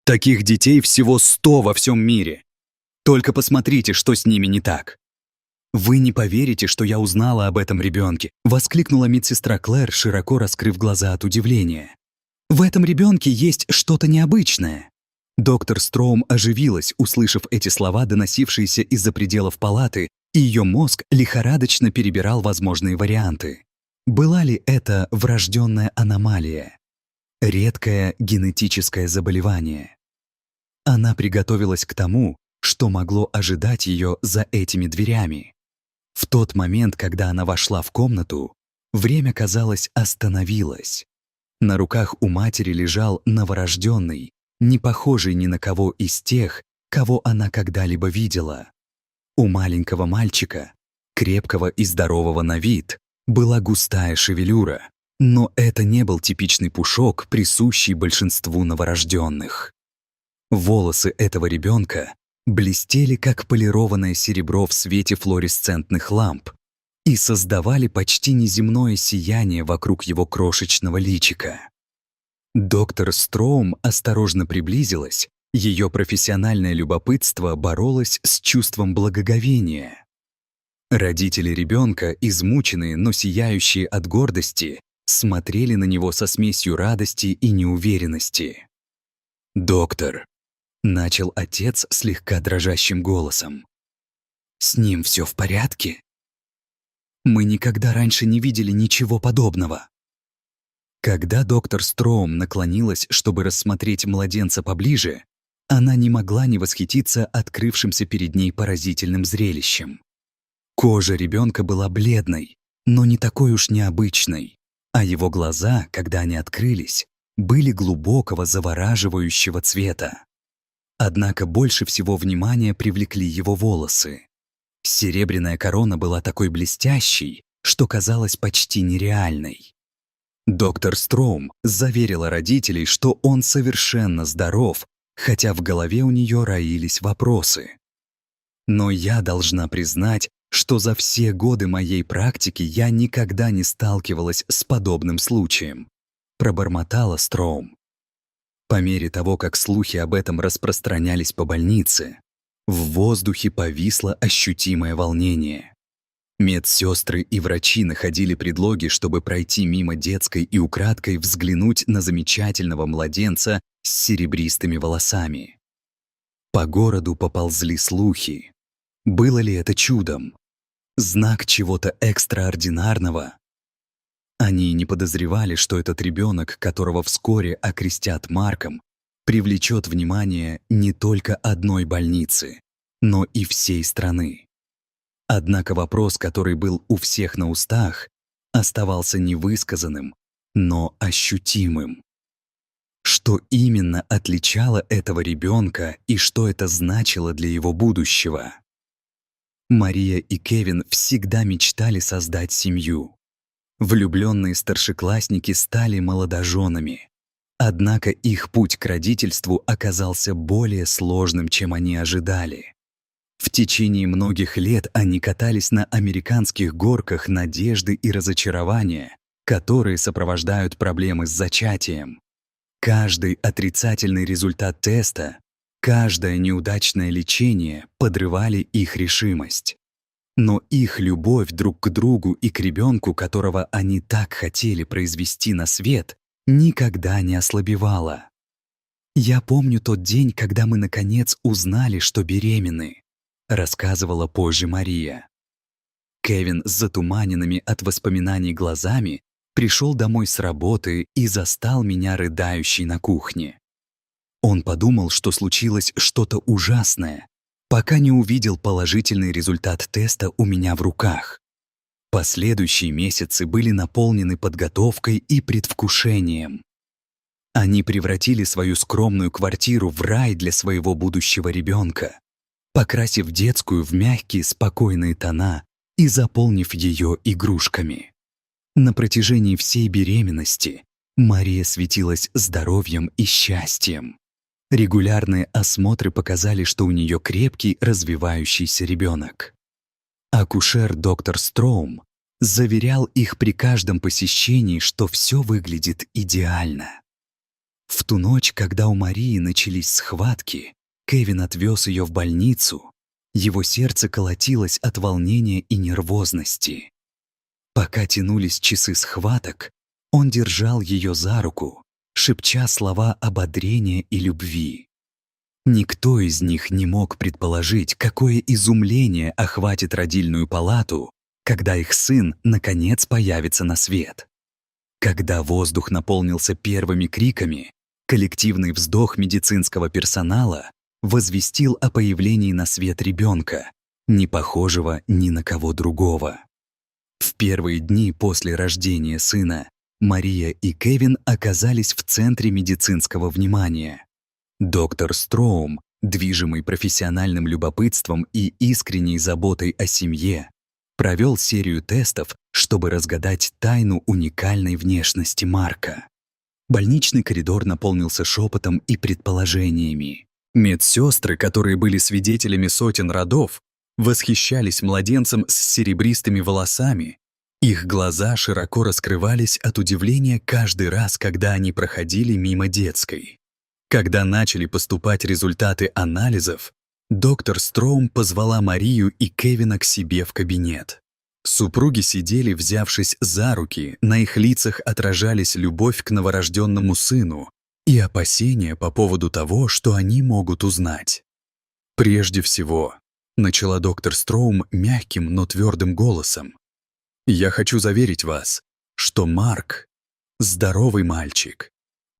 Таких детей всего 100 во всем мире. Только посмотрите, что с ними не так. «Вы не поверите, что я узнала об этом ребенке», — воскликнула медсестра Клэр, широко раскрыв глаза от удивления. «В этом ребенке есть что-то необычное». Доктор Строум оживилась, услышав эти слова, доносившиеся из-за пределов палаты, и ее мозг лихорадочно перебирал возможные варианты. Была ли это врожденная аномалия? Редкое генетическое заболевание? Она приготовилась к тому, что могло ожидать ее за этими дверями. В тот момент, когда она вошла в комнату, время, казалось, остановилось. На руках у матери лежал новорожденный, не похожий ни на кого из тех, кого она когда-либо видела. У маленького мальчика, крепкого и здорового на вид, была густая шевелюра, но это не был типичный пушок, присущий большинству новорожденных. Волосы этого ребенка блестели, как полированное серебро в свете флуоресцентных ламп, и создавали почти неземное сияние вокруг его крошечного личика. Доктор Строум осторожно приблизилась, ее профессиональное любопытство боролось с чувством благоговения. Родители ребенка, измученные, но сияющие от гордости, смотрели на него со смесью радости и неуверенности. «Доктор», — начал отец слегка дрожащим голосом, — «с ним все в порядке?» «Мы никогда раньше не видели ничего подобного». Когда доктор Строум наклонилась, чтобы рассмотреть младенца поближе, она не могла не восхититься открывшимся перед ней поразительным зрелищем. Кожа ребенка была бледной, но не такой уж необычной, а его глаза, когда они открылись, были глубокого завораживающего цвета. Однако больше всего внимания привлекли его волосы. Серебряная корона была такой блестящей, что казалась почти нереальной. Доктор Строум заверила родителей, что он совершенно здоров, хотя в голове у нее роились вопросы. Но я должна признать, что за все годы моей практики я никогда не сталкивалась с подобным случаем, пробормотала Строум. По мере того, как слухи об этом распространялись по больнице, в воздухе повисло ощутимое волнение. Медсестры и врачи находили предлоги, чтобы пройти мимо детской и украдкой взглянуть на замечательного младенца с серебристыми волосами. По городу поползли слухи. Было ли это чудом? Знак чего-то экстраординарного? Они не подозревали, что этот ребенок, которого вскоре окрестят Марком, привлечет внимание не только одной больницы, но и всей страны. Однако вопрос, который был у всех на устах, оставался невысказанным, но ощутимым. Что именно отличало этого ребенка и что это значило для его будущего? Мария и Кевин всегда мечтали создать семью. Влюбленные старшеклассники стали молодоженами. Однако их путь к родительству оказался более сложным, чем они ожидали. В течение многих лет они катались на американских горках надежды и разочарования, которые сопровождают проблемы с зачатием. Каждый отрицательный результат теста, каждое неудачное лечение подрывали их решимость. Но их любовь друг к другу и к ребенку, которого они так хотели произвести на свет, никогда не ослабевала. «Я помню тот день, когда мы наконец узнали, что беременны», рассказывала позже Мария. Кевин с затуманенными от воспоминаний глазами пришел домой с работы и застал меня рыдающей на кухне. Он подумал, что случилось что-то ужасное, пока не увидел положительный результат теста у меня в руках. Последующие месяцы были наполнены подготовкой и предвкушением. Они превратили свою скромную квартиру в рай для своего будущего ребенка, покрасив детскую в мягкие, спокойные тона и заполнив ее игрушками. На протяжении всей беременности Мария светилась здоровьем и счастьем. Регулярные осмотры показали, что у нее крепкий, развивающийся ребенок. Акушер доктор Строум заверял их при каждом посещении, что все выглядит идеально. В ту ночь, когда у Марии начались схватки, Кевин отвез ее в больницу. Его сердце колотилось от волнения и нервозности. Пока тянулись часы схваток, он держал ее за руку, шепча слова ободрения и любви. Никто из них не мог предположить, какое изумление охватит родильную палату, когда их сын наконец появится на свет. Когда воздух наполнился первыми криками, коллективный вздох медицинского персонала возвестил о появлении на свет ребенка, не похожего ни на кого другого. В первые дни после рождения сына Мария и Кевин оказались в центре медицинского внимания. Доктор Строум, движимый профессиональным любопытством и искренней заботой о семье, провел серию тестов, чтобы разгадать тайну уникальной внешности Марка. Больничный коридор наполнился шепотом и предположениями. Медсестры, которые были свидетелями сотен родов, восхищались младенцем с серебристыми волосами. Их глаза широко раскрывались от удивления каждый раз, когда они проходили мимо детской. Когда начали поступать результаты анализов, доктор Строум позвала Марию и Кевина к себе в кабинет. Супруги сидели, взявшись за руки, на их лицах отражались любовь к новорожденному сыну и опасения по поводу того, что они могут узнать. «Прежде всего», — начала доктор Строум мягким, но твердым голосом, «я хочу заверить вас, что Марк — здоровый мальчик.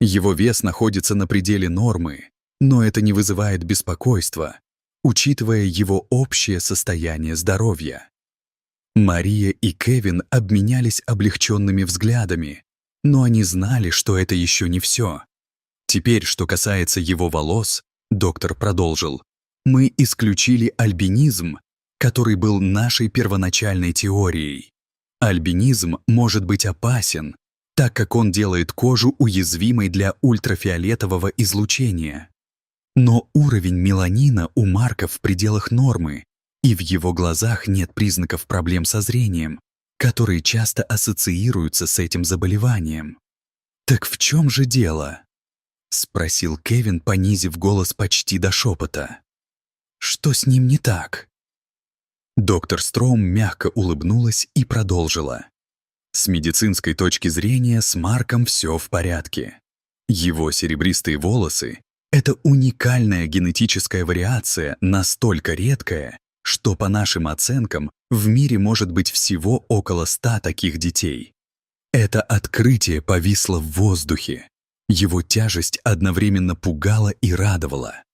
Его вес находится на пределе нормы, но это не вызывает беспокойства, учитывая его общее состояние здоровья». Мария и Кевин обменялись облегченными взглядами, но они знали, что это еще не все. Теперь, что касается его волос, доктор продолжил, мы исключили альбинизм, который был нашей первоначальной теорией. Альбинизм может быть опасен, так как он делает кожу уязвимой для ультрафиолетового излучения. Но уровень меланина у Марка в пределах нормы, и в его глазах нет признаков проблем со зрением, которые часто ассоциируются с этим заболеванием. «Так в чем же дело?» — спросил Кевин, понизив голос почти до шепота. «Что с ним не так?» Доктор Строум мягко улыбнулась и продолжила. С медицинской точки зрения с Марком все в порядке. Его серебристые волосы — это уникальная генетическая вариация, настолько редкая, что, по нашим оценкам, в мире может быть всего около 100 таких детей. Это открытие повисло в воздухе. Его тяжесть одновременно пугала и радовала.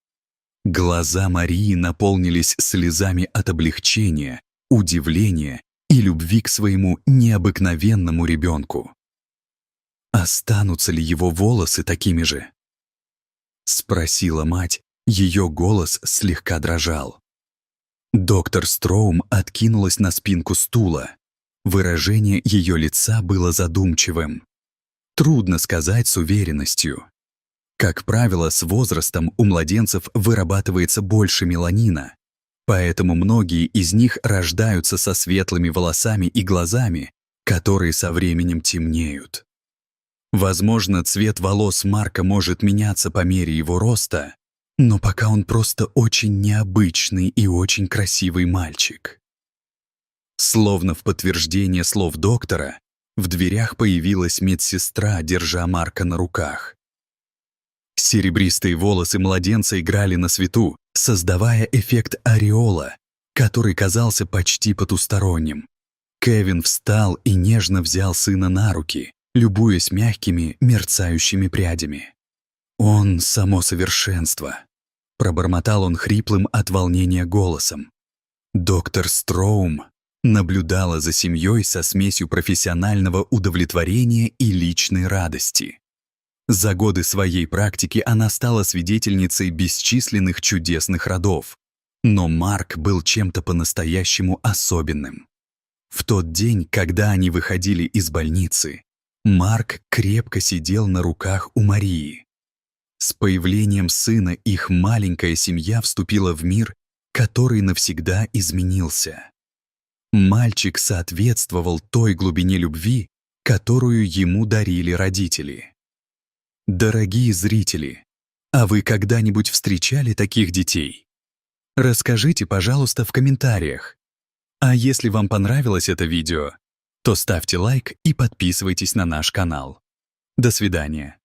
Глаза Марии наполнились слезами от облегчения, удивления и любви к своему необыкновенному ребенку. «Останутся ли его волосы такими же?» — спросила мать, ее голос слегка дрожал. Доктор Строум откинулась на спинку стула. Выражение ее лица было задумчивым. Трудно сказать с уверенностью. Как правило, с возрастом у младенцев вырабатывается больше меланина, поэтому многие из них рождаются со светлыми волосами и глазами, которые со временем темнеют. Возможно, цвет волос Марка может меняться по мере его роста, но пока он просто очень необычный и очень красивый мальчик. Словно в подтверждение слов доктора, в дверях появилась медсестра, держа Марка на руках. Серебристые волосы младенца играли на свету, создавая эффект ореола, который казался почти потусторонним. Кевин встал и нежно взял сына на руки, любуясь мягкими, мерцающими прядями. «Он — само совершенство», — пробормотал он хриплым от волнения голосом. Доктор Строум наблюдала за семьей со смесью профессионального удовлетворения и личной радости. За годы своей практики она стала свидетельницей бесчисленных чудесных родов, но Марк был чем-то по-настоящему особенным. В тот день, когда они выходили из больницы, Марк крепко сидел на руках у Марии. С появлением сына их маленькая семья вступила в мир, который навсегда изменился. Мальчик соответствовал той глубине любви, которую ему дарили родители. Дорогие зрители, а вы когда-нибудь встречали таких детей? Расскажите, пожалуйста, в комментариях. А если вам понравилось это видео, то ставьте лайк и подписывайтесь на наш канал. До свидания.